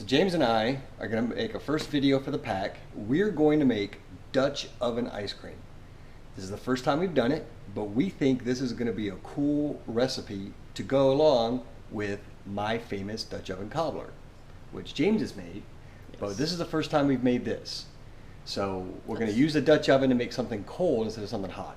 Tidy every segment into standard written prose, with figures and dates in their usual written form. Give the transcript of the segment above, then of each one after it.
So James and I are going to make a first video for the pack. We're going to make Dutch oven ice cream. This is the first time we've done it, but we think this is going to be a cool recipe to go along with my famous Dutch oven cobbler, which James has made. Yes. But this is the first time we've made this. So we're going to use the Dutch oven to make something cold instead of something hot.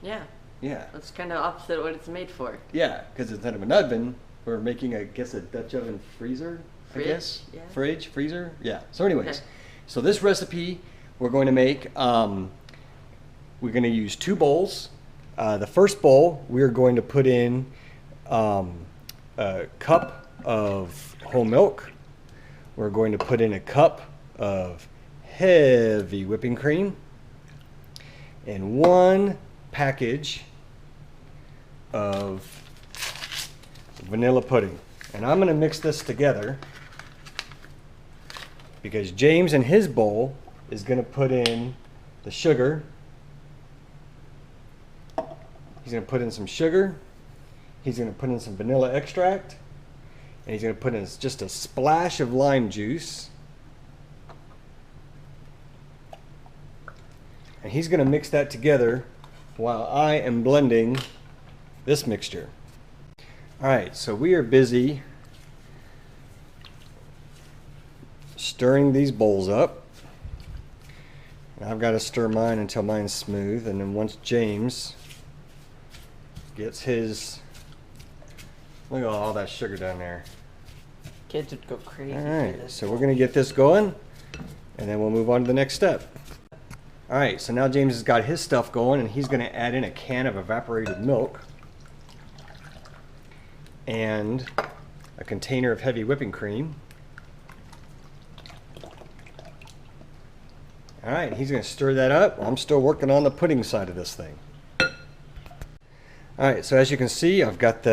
Yeah. Yeah. That's kind of opposite of what it's made for. Yeah, because instead of an oven, we're making, I guess, a Dutch oven freezer, Fridge, I guess? yeah. Fridge, freezer? Yeah. So anyways, so this recipe we're going to make, we're going to use 2 bowls. The first bowl, we're going to put in a cup of whole milk. We're going to put in a cup of heavy whipping cream and 1 package of vanilla pudding. And I'm going to mix this together because James in his bowl is going to put in the sugar. He's going to put in some sugar. He's going to put in some vanilla extract. And he's going to put in just a splash of lime juice. And he's going to mix that together while I am blending this mixture. All right, so we are busy stirring these bowls up. I've got to stir mine until mine's smooth, and then once James gets his, look at all that sugar down there. Kids would go crazy. All right, so we're going to get this going, and then we'll move on to the next step. All right, so now James has got his stuff going, and he's going to add in a can of evaporated milk and a container of heavy whipping cream. All right, he's going to stir that up. I'm still working on the pudding side of this thing. All right, so as you can see, I've got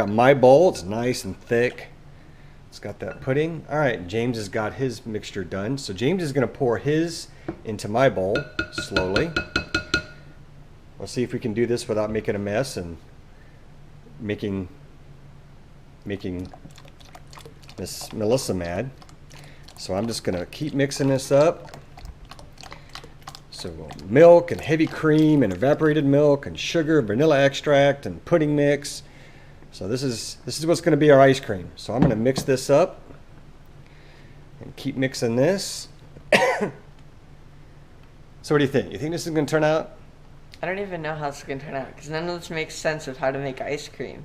my bowl. It's nice and thick. It's got that pudding. All right, James has got his mixture done. So James is going to pour his into my bowl slowly. We'll see if we can do this without making a mess and making Miss Melissa mad. So I'm just going to keep mixing this up. So milk and heavy cream and evaporated milk and sugar, vanilla extract and pudding mix. So this is what's going to be our ice cream. So I'm going to mix this up and keep mixing this. So what do you think? You think this is going to turn out? I don't even know how it's going to turn out because none of this makes sense of how to make ice cream.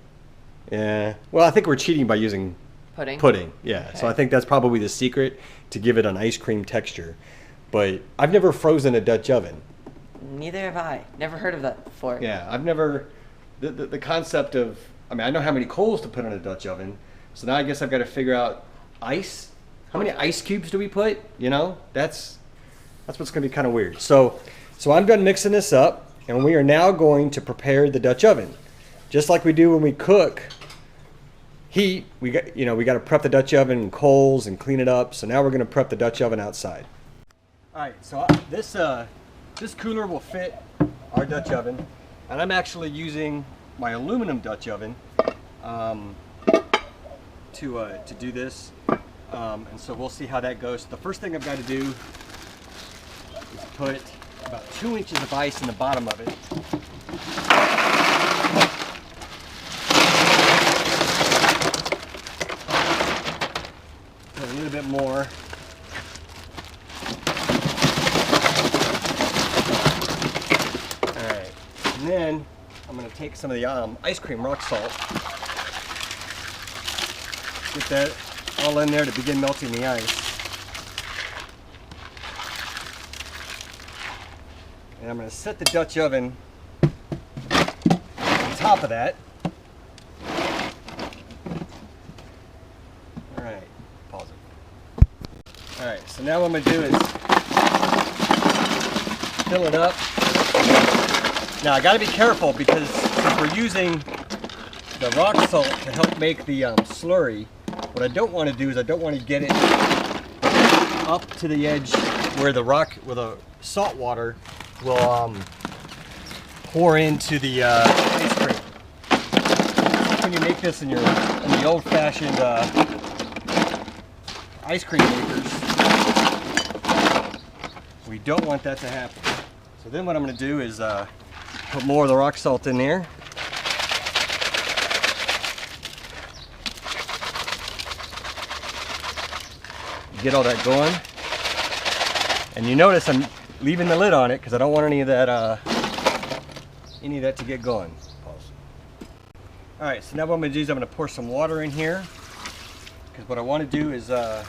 Yeah. Well, I think we're cheating by using Pudding? Yeah. Okay. So I think that's probably the secret to give it an ice cream texture. But I've never frozen a Dutch oven. Neither have I. Never heard of that before. Yeah, I've never, the concept of, I mean, I know how many coals to put on a Dutch oven. So now I guess I've got to figure out ice. How many ice cubes do we put? You know, that's what's going to be kind of weird. So I'm done mixing this up, and we are now going to prepare the Dutch oven. Just like we do when we cook heat, we got to prep the Dutch oven and coals and clean it up. So now we're going to prep the Dutch oven outside. All right, so this cooler will fit our Dutch oven, and I'm actually using my aluminum Dutch oven to do this, and so we'll see how that goes. The first thing I've got to do is put about 2 inches of ice in the bottom of it. Put a little bit more. And then I'm going to take some of the ice cream rock salt, get that all in there to begin melting the ice. And I'm going to set the Dutch oven on top of that. All right, pause it. All right, so now what I'm going to do is fill it up. Now I got to be careful because since we're using the rock salt to help make the slurry, what I don't want to do is I don't want to get it up to the edge where the salt water will pour into the ice cream. When you make this in the old-fashioned ice cream makers, we don't want that to happen. So then what I'm going to do is put more of the rock salt in there. Get all that going. And you notice I'm leaving the lid on it because I don't want any of that to get going. All right, so now what I'm going to do is I'm going to pour some water in here, because what I want to do is I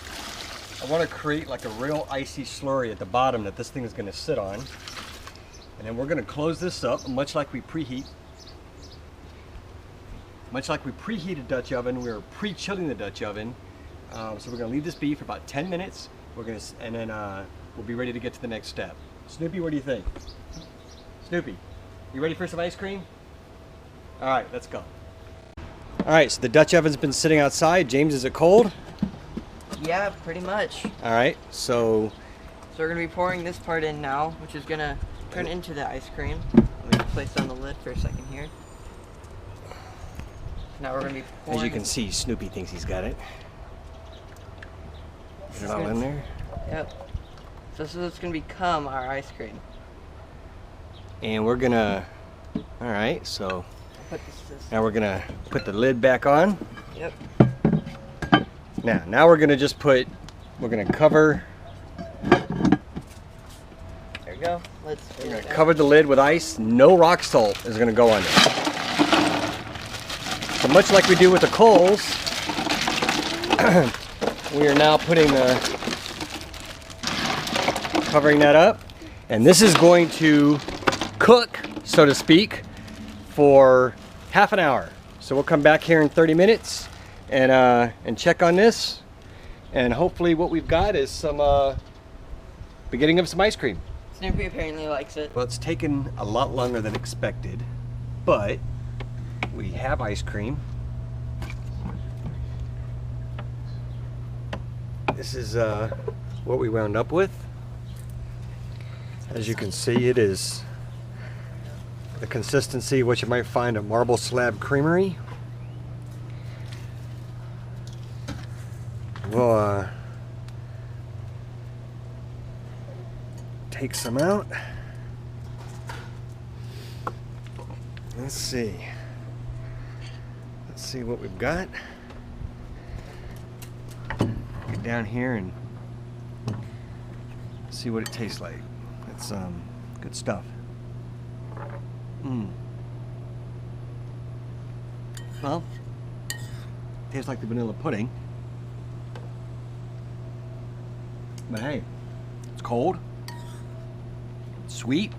want to create like a real icy slurry at the bottom that this thing is going to sit on. And then we're going to close this up, much like we preheat. Much like we preheated Dutch oven, we're pre-chilling the Dutch oven. So we're going to leave this be for about 10 minutes. And then we'll be ready to get to the next step. Snoopy, what do you think? Snoopy, you ready for some ice cream? All right, let's go. All right, so the Dutch oven's been sitting outside. James, is it cold? Yeah, pretty much. All right, so we're gonna be pouring this part in now, which is gonna turn into the ice cream. Let me place down the lid for a second here. Now we're gonna be pouring. As you can see, Snoopy thinks he's got it. Is it all in there? Yep. So this is what's gonna become our ice cream. And we're gonna, all right, so Put this now we're gonna put the lid back on. Yep. Now we're gonna just we're gonna cover. There we go. We're gonna cover the lid with ice. No rock salt is gonna go on it. So much like we do with the coals, we are now covering that up, and this is going to cook, so to speak, for half an hour. So we'll come back here in 30 minutes and check on this, and hopefully what we've got is some beginning of some ice cream. Snoopy apparently likes it. Well, it's taken a lot longer than expected, but we have ice cream. This is what we wound up with. As you can see, it is the consistency of what you might find at Marble Slab Creamery. We'll take some out. Let's see what we've got. Get down here and see what it tastes like. It's good stuff. Well, tastes like the vanilla pudding. But hey, it's cold, it's sweet,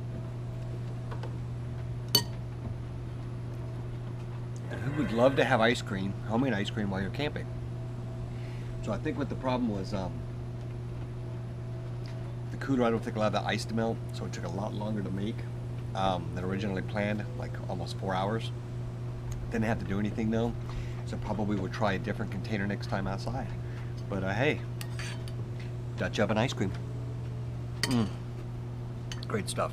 and who would love to have ice cream, homemade ice cream, while you're camping? So I think what the problem was, the cooler, I don't think allowed the ice to melt, so it took a lot longer to make than originally planned, like almost 4 hours. Didn't have to do anything though, so probably would try a different container next time outside. But hey, Dutch oven ice cream. Great stuff.